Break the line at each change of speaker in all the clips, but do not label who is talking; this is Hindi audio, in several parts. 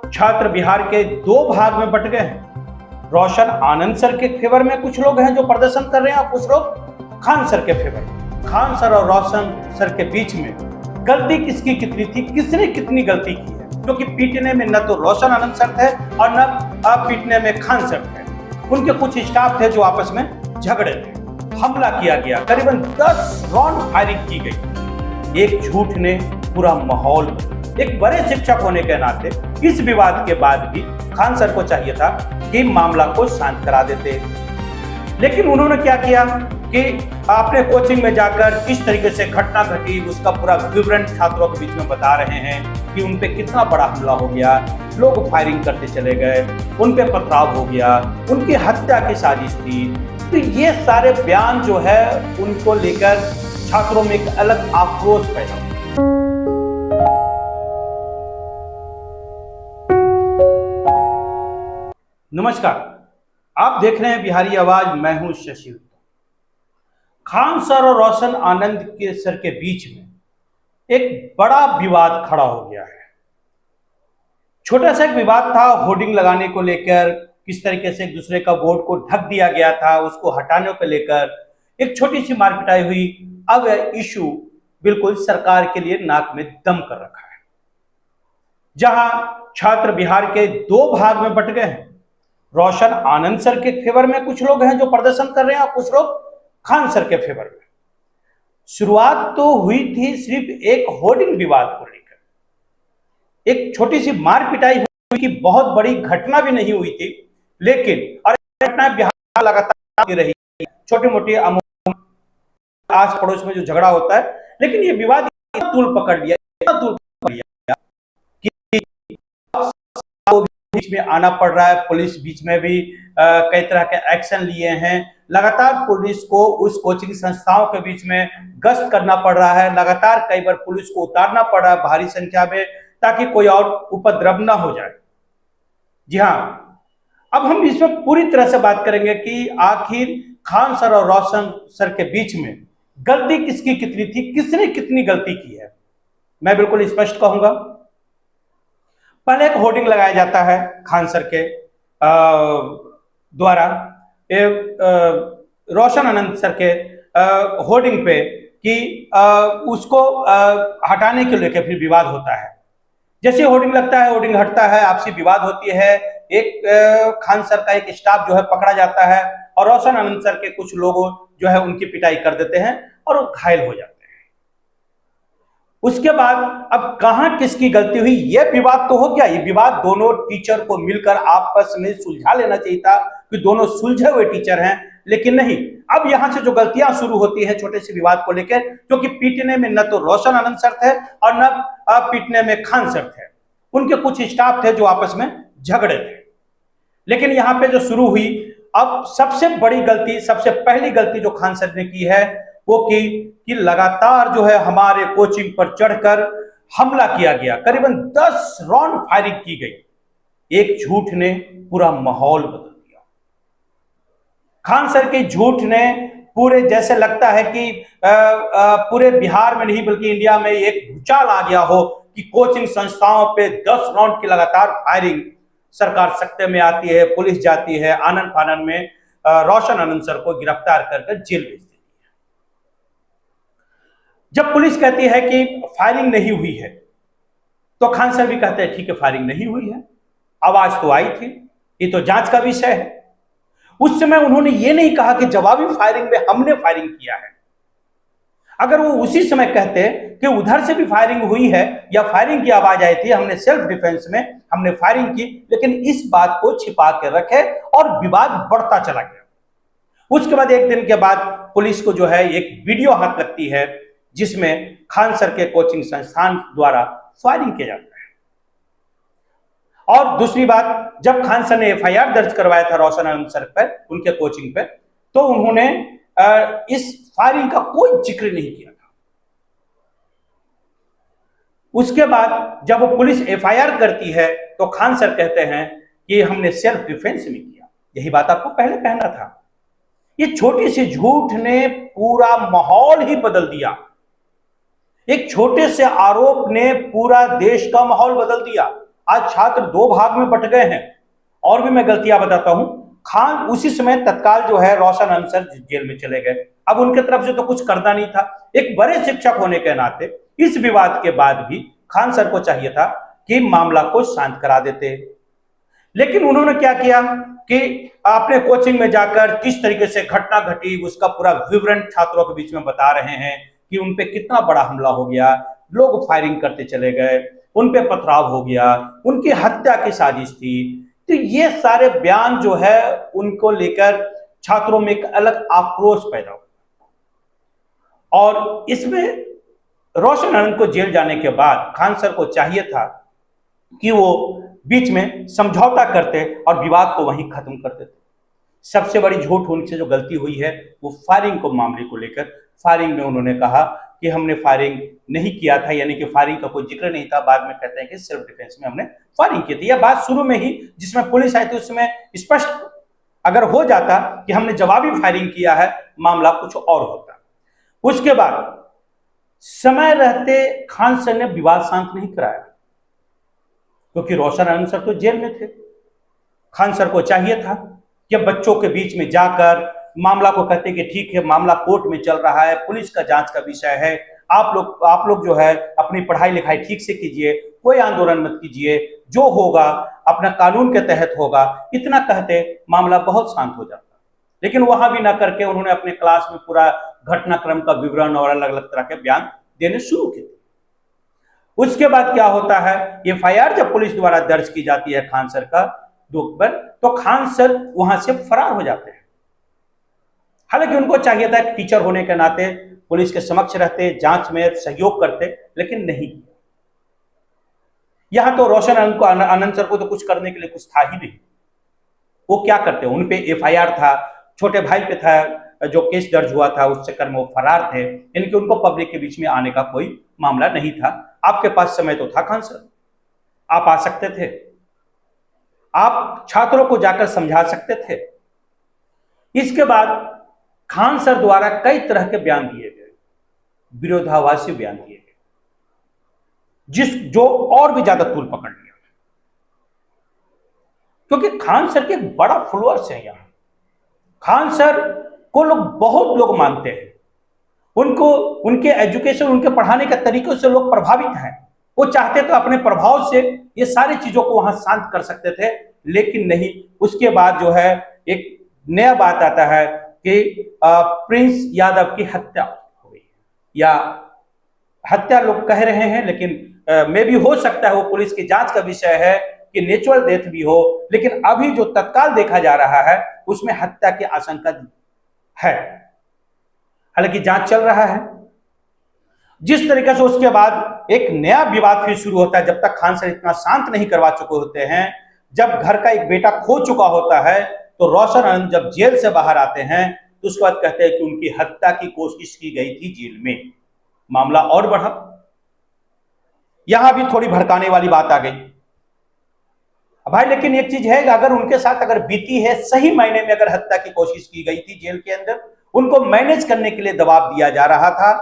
छात्र बिहार के दो भाग में बट गए हैं। रोशन आनंद सर के फेवर में कुछ लोग हैं जो प्रदर्शन कर रहे हैं और कुछ लोग खान सर के फेवर में। खान सर और रोशन सर के बीच में गलती किसकी कितनी थी, किसने कितनी गलती की है? क्योंकि पीटने में न तो रोशन आनंद सर थे और न पीटने में खान सर थे। उनके कुछ स्टाफ थे जो आपस में झगड़े थे। हमला किया गया, करीबन 10 राउंड फायरिंग की गई। एक झूठ ने पूरा माहौल, एक बड़े शिक्षक होने के नाते इस विवाद के बाद भी खान सर को चाहिए था कि मामला को शांत करा देते, लेकिन उन्होंने क्या किया कि अपने कोचिंग में जाकर किस तरीके से घटना घटी उसका पूरा विवरण छात्रों के बीच में बता रहे हैं कि उन पे कितना बड़ा हमला हो गया, लोग फायरिंग करते चले गए, उन पे पथराव हो गया, उनकी हत्या की साजिश थी। तो ये सारे बयान जो है उनको लेकर छात्रों में एक अलग आक्रोश पैदा हुआ। नमस्कार, आप देख रहे हैं बिहारी आवाज, मैं हूं शशि। खान सर और रोशन आनंद के सर के बीच में एक बड़ा विवाद खड़ा हो गया है। छोटा सा एक विवाद था होर्डिंग लगाने को लेकर, किस तरीके से एक दूसरे का बोर्ड को ढक दिया गया था, उसको हटाने को लेकर एक छोटी सी मारपिटाई हुई। अब इशू बिल्कुल सरकार के लिए नाक में दम कर रखा है। जहां छात्र बिहार के दो भाग में बट गए हैं। रोशन आनंद सर के फेवर में कुछ लोग हैं जो प्रदर्शन कर रहे हैं और कुछ लोग खान सर के फेवर में। शुरुआत तो हुई थी सिर्फ एक होर्डिंग विवाद को लेकर, एक छोटी सी मार पिटाई हुई कि बहुत बड़ी घटना भी नहीं हुई थी, लेकिन और घटना बिहार लगातार होती रही, छोटी मोटी आस पड़ोस में जो झगड़ा होता है, लेकिन ये विवाद तूल पकड़ लिया कि बीच में आना पड़ रहा है। पुलिस बीच में भी कई तरह के एक्शन लिए हैं। लगातार पुलिस को उस कोचिंग संस्थाओं के बीच में गश्त करना पड़ रहा है। लगातार कई बार पुलिस को उतारना पड़ रहा है भारी संख्या में, ताकि कोई और उपद्रव ना हो जाए। जी हाँ, अब हम इसमें पूरी तरह से बात करेंगे कि आखिर खान सर और रोशन सर के बीच में गलती किसकी कितनी थी, किसने कितनी गलती की है। मैं बिल्कुल स्पष्ट कहूंगा। पहले एक होर्डिंग लगाया जाता है खान सर के द्वारा रोशन आनंद सर के होर्डिंग पे कि उसको हटाने के लेकर फिर विवाद होता है। जैसे होर्डिंग लगता है, होर्डिंग हटता है, आपसी विवाद होती है। एक खान सर का एक स्टाफ जो है पकड़ा जाता है और रोशन आनंद सर के कुछ लोग जो है उनकी पिटाई कर देते हैं और वो घायल हो जाते हैं। उसके बाद अब कहां किसकी गलती हुई, यह विवाद तो हो गया। ये विवाद दोनों टीचर को मिलकर आपस में सुलझा लेना चाहिए था कि दोनों सुलझे हुए टीचर हैं, लेकिन नहीं। अब यहां से जो गलतियां शुरू होती है छोटे से विवाद को लेकर, क्योंकि पीटने में न तो रोशन आनंद सर थे और न पीटने में खान सर थे। उनके कुछ स्टाफ थे जो आपस में झगड़े थे। लेकिन यहां पे जो शुरू हुई, अब सबसे बड़ी गलती, सबसे पहली गलती जो खान सर ने की है वो कि लगातार जो है हमारे कोचिंग पर चढ़कर हमला किया गया। करीबन 10 राउंड फायरिंग की गई। एक झूठ ने पूरा माहौल बदल दिया। खान सर के झूठ ने पूरे, जैसे लगता है कि पूरे बिहार में नहीं बल्कि इंडिया में एक भूचाल आ गया हो कि कोचिंग संस्थाओं पे 10 राउंड की लगातार फायरिंग। सरकार सख्ते में आती है, पुलिस जाती है, आनन फानन में रोशन आनंद सर को गिरफ्तार कर जेल भेज देती है। जब पुलिस कहती है कि फायरिंग नहीं हुई है, तो खान सर भी कहते हैं ठीक है फायरिंग नहीं हुई है, आवाज तो आई थी, ये तो जांच का विषय है। उस समय उन्होंने ये नहीं कहा कि जवाबी फायरिंग में हमने फायरिंग किया है। अगर वो उसी समय कहते कि उधर से भी फायरिंग हुई है या फायरिंग की आवाज आई थी, हमने सेल्फ डिफेंस में हमने फायरिंग की, लेकिन इस बात को छिपा के रखे और विवाद बढ़ता चला गया। उसके बाद एक दिन के बाद पुलिस को जो है एक वीडियो हाथ लगती है जिसमें खान सर के कोचिंग संस्थान द्वारा फायरिंग किया जाता है। और दूसरी बात, जब खान सर ने एफआईआर दर्ज करवाया था रोशन आनंद सर पर, उनके कोचिंग पे, तो उन्होंने इस फायरिंग का कोई जिक्र नहीं किया था। उसके बाद जब वो पुलिस एफआईआर करती है तो खान सर कहते हैं कि हमने सेल्फ डिफेंस में किया। यही बात आपको पहले कहना था। ये छोटी सी झूठ ने पूरा माहौल ही बदल दिया। एक छोटे से आरोप ने पूरा देश का माहौल बदल दिया। आज छात्र दो भाग में बट गए हैं। और भी मैं गलतियां बताता हूं। खान उसी समय तत्काल जो है रोशन अंसर जेल में चले गए। अब उनके तरफ से तो कुछ करना नहीं था। एक बड़े शिक्षक होने के नाते इस विवाद के बाद भी खान सर को चाहिए था कि मामला को शांत करा देते, लेकिन उन्होंने क्या किया कि अपने कोचिंग में जाकर किस तरीके से घटना घटी उसका पूरा विवरण छात्रों के बीच में बता रहे हैं कि उन पे कितना बड़ा हमला हो गया, लोग फायरिंग करते चले गए, उन पे पथराव हो गया, उनकी हत्या की साजिश थी। तो ये सारे बयान जो है उनको लेकर छात्रों में एक अलग आक्रोश पैदा हुआ। और इसमें रोशन आनंद को जेल जाने के बाद खान सर को चाहिए था कि वो बीच में समझौता करते और विवाद को वहीं खत्म कर देते। सबसे बड़ी झूठ उनसे जो गलती हुई है वो फायरिंग को मामले को लेकर। फायरिंग में उन्होंने कहा कि हमने फायरिंग नहीं किया था, यानी कि फायरिंग का कोई जिक्र नहीं था। बाद में कहते हैं कि सेल्फ डिफेंस में हमने फायरिंग की थी। यह बात शुरू में ही जिसमें पुलिस आई थी उसमें स्पष्ट अगर हो जाता कि हमने जवाबी फायरिंग किया है, मामला कुछ और होता। उसके बाद समय रहते खान सर ने विवाद शांत नहीं कराया, क्योंकि रोशन आनंद सर तो जेल में थे। खान सर को चाहिए था कि बच्चों के बीच में जाकर मामला को कहते कि ठीक है, मामला कोर्ट में चल रहा है, पुलिस का जांच का विषय है, आप लोग जो है अपनी पढ़ाई लिखाई ठीक से कीजिए, कोई आंदोलन मत कीजिए, जो होगा अपना कानून के तहत होगा। इतना कहते मामला बहुत शांत हो जाता। लेकिन वहां भी ना करके उन्होंने अपने क्लास में पूरा घटनाक्रम का विवरण और अलग अलग तरह के बयान देने शुरू किए। उसके बाद क्या होता है, एफआईआर जब पुलिस द्वारा दर्ज की जाती है खान सर का दुख पर, तो खान सर वहां से फरार हो जाते हैं। हालांकि उनको चाहिए था टीचर होने के नाते पुलिस के समक्ष रहते, जांच में सहयोग करते, लेकिन नहीं। यहां तो रोशन आनंद सर को तो कुछ करने के लिए कुछ था ही नहीं। वो क्या करते, उन पे एफआईआर था, छोटे भाई पे था जो केस दर्ज हुआ था, उस चक्कर में वो फरार थे। इनके उनको पब्लिक के बीच में आने का कोई मामला नहीं था। आपके पास समय तो था खान सर, आप आ सकते थे, आप छात्रों को जाकर समझा सकते थे। इसके बाद खान सर द्वारा कई तरह के बयान दिए गए, विरोधाभासी बयान दिए गए, जो और भी ज्यादा तूल पकड़ लिया, क्योंकि खान सर के बड़ा फॉलोअर्स है यहां। खान सर को बहुत लोग मानते हैं, उनको उनके एजुकेशन, उनके पढ़ाने के तरीकों से लोग प्रभावित हैं। वो चाहते तो अपने प्रभाव से ये सारी चीजों को वहां शांत कर सकते थे, लेकिन नहीं। उसके बाद जो है एक नया बात आता है कि प्रिंस यादव की हत्या हो गई, या हत्या लोग कह रहे हैं, लेकिन मे भी हो सकता है वो पुलिस की जांच का विषय है कि नेचुरल डेथ भी हो। लेकिन अभी जो तत्काल देखा जा रहा है उसमें हत्या की आशंका है, हालांकि जांच चल रहा है। जिस तरीके से उसके बाद एक नया विवाद फिर शुरू होता है, जब तक खान सर इतना शांत नहीं करवा चुके होते हैं। जब घर का एक बेटा खो चुका होता है, तो रोशन आनंद जब जेल से बाहर आते हैं तो उसके बाद कहते हैं कि उनकी हत्या की कोशिश की गई थी जेल में। मामला और बढ़ा, यहां भी थोड़ी भड़काने वाली बात आ गई भाई। लेकिन एक चीज है, अगर उनके साथ अगर बीती है, सही मायने में अगर हत्या की कोशिश की गई थी जेल के अंदर, उनको मैनेज करने के लिए दबाव दिया जा रहा था,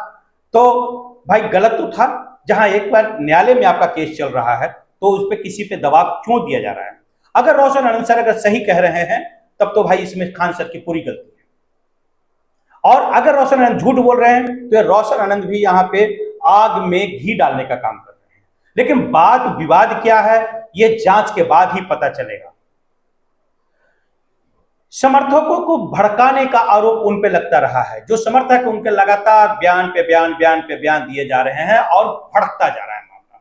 तो भाई गलत तो था। जहां एक बार न्यायालय में आपका केस चल रहा है तो उस पर किसी पे दबाव क्यों दिया जा रहा है? अगर रोशन आनंद सर अगर सही कह रहे हैं तब तो भाई इसमें खान सर की पूरी गलती है। और अगर रोशन आनंद झूठ बोल रहे हैं तो रोशन आनंद भी यहां पे आग में घी डालने का काम कर रहे हैं। लेकिन बात विवाद क्या है, यह जांच के बाद ही पता चलेगा। समर्थकों को भड़काने का आरोप उन पे लगता रहा है। जो समर्थक उनके लगातार बयान पे बयान दिए जा रहे हैं और भड़कता जा रहा है मामला।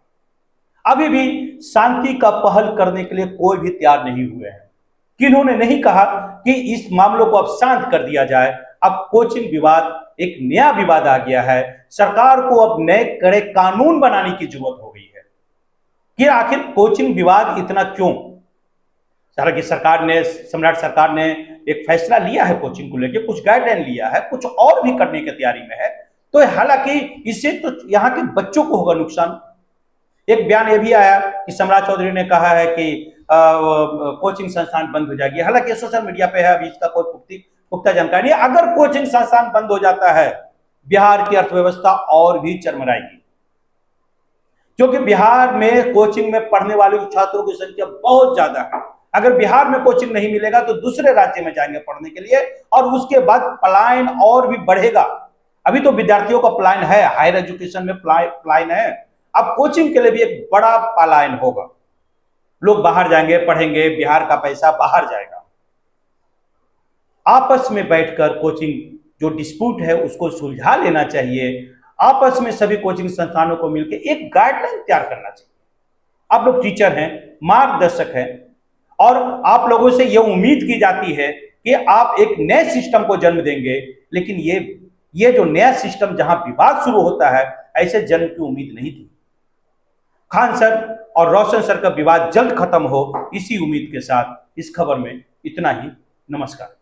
अभी भी शांति का पहल करने के लिए कोई भी तैयार नहीं हुए हैं। किन्होंने नहीं कहा कि इस मामलों को अब शांत कर दिया जाए। अब कोचिंग विवाद एक नया विवाद आ गया है। सरकार को अब नए कड़े कानून बनाने की जरूरत हो गई है कि आखिर कोचिंग विवाद इतना क्यों। हालांकि सरकार ने, सम्राट सरकार ने एक फैसला लिया है कोचिंग को लेकर, कुछ गाइडलाइन लिया है, कुछ और भी करने की तैयारी में है। तो हालांकि इससे तो यहाँ के बच्चों को होगा नुकसान। एक बयान ये भी आया कि सम्राट चौधरी ने कहा है कि कोचिंग संस्थान बंद हो जाएगी। हालांकि सोशल मीडिया पे है, अभी इसका कोई पुख्ता जानकारी नहीं। अगर कोचिंग संस्थान बंद हो जाता है, बिहार की अर्थव्यवस्था और भी चरमराएगी, क्योंकि बिहार में कोचिंग में पढ़ने वाले छात्रों की संख्या बहुत ज्यादा है। अगर बिहार में कोचिंग नहीं मिलेगा तो दूसरे राज्य में जाएंगे पढ़ने के लिए, और उसके बाद पलायन और भी बढ़ेगा। अभी तो विद्यार्थियों का पलायन है, हायर एजुकेशन में पलायन है, अब कोचिंग के लिए भी एक बड़ा पलायन होगा। लोग बाहर जाएंगे, पढ़ेंगे, बिहार का पैसा बाहर जाएगा। आपस में बैठकर कोचिंग जो डिस्प्यूट है उसको सुलझा लेना चाहिए। आपस में सभी कोचिंग संस्थानों को मिलकर एक गाइडलाइन तैयार करना चाहिए। आप लोग टीचर हैं, मार्गदर्शक हैं, और आप लोगों से यह उम्मीद की जाती है कि आप एक नए सिस्टम को जन्म देंगे, लेकिन ये जो नया सिस्टम जहां विवाद शुरू होता है, ऐसे जन्म की उम्मीद नहीं थी। खान सर और रोशन सर का विवाद जल्द खत्म हो, इसी उम्मीद के साथ इस खबर में इतना ही। नमस्कार।